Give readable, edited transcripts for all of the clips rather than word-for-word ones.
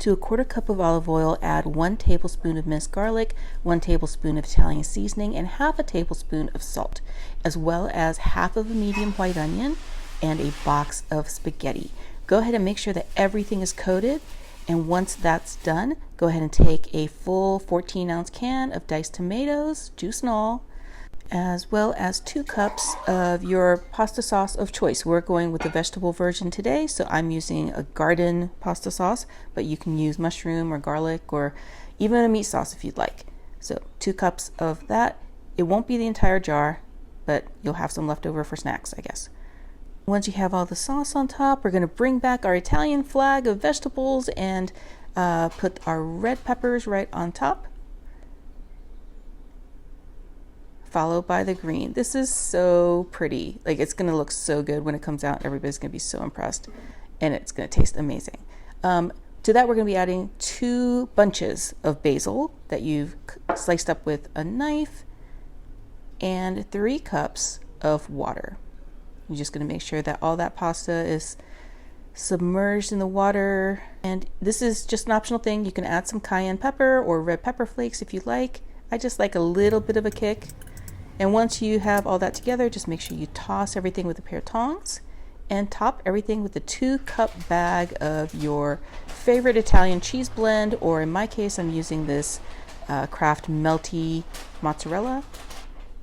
To a quarter cup of olive oil, add 1 tablespoon of minced garlic, 1 tablespoon of Italian seasoning, and half a tablespoon of salt, as well as half of a medium white onion and a box of spaghetti. Go ahead and make sure that everything is coated. And once that's done, go ahead and take a full 14-ounce can of diced tomatoes, juice and all, as well as 2 cups of your pasta sauce of choice. We're going with the vegetable version today, so I'm using a garden pasta sauce, but you can use mushroom or garlic or even a meat sauce if you'd like. So 2 cups of that. It won't be the entire jar, but you'll have some left over for snacks, I guess. Once you have all the sauce on top, we're going to bring back our Italian flag of vegetables and put our red peppers right on top, followed by the green. This is so pretty. Like, it's going to look so good when it comes out. Everybody's going to be so impressed, and it's going to taste amazing. To that, we're going to be adding 2 bunches of basil that you've sliced up with a knife and 3 cups of water. You're just going to make sure that all that pasta is submerged in the water. And this is just an optional thing. You can add some cayenne pepper or red pepper flakes if you like. I just like a little bit of a kick. And once you have all that together, just make sure you toss everything with a pair of tongs and top everything with a 2-cup bag of your favorite Italian cheese blend, or in my case, I'm using this Kraft Melty mozzarella.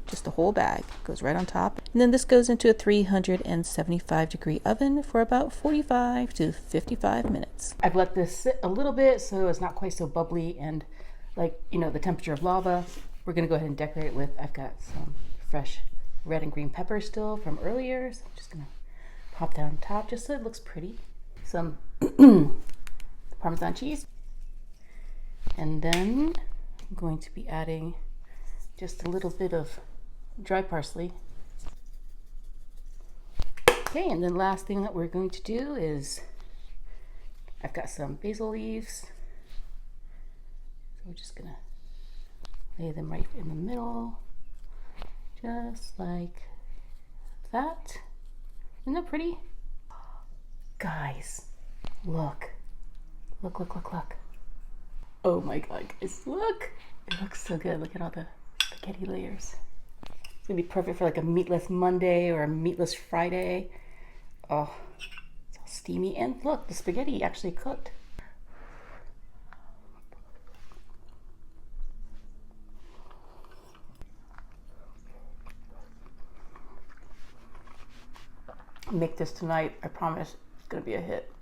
Just the whole bag goes right on top. And then this goes into a 375-degree oven for about 45 to 55 minutes. I've let this sit a little bit so it's not quite so bubbly and like, the temperature of lava. We're going to go ahead and decorate it with, I've got some fresh red and green peppers still from earlier. So I'm just going to pop that on top just so it looks pretty. Some Parmesan cheese. And then I'm going to be adding just a little bit of dry parsley. Okay, and then last thing that we're going to do is I've got some basil leaves. So we're just gonna lay them right in the middle, just like that. Isn't that pretty? Guys, look. Look. Oh my God, guys, look. It looks so good. Look at all the spaghetti layers. It's gonna be perfect for like a meatless Monday or a meatless Friday. Oh, it's all steamy. And look, the spaghetti actually cooked. Make this tonight. I promise it's gonna be a hit.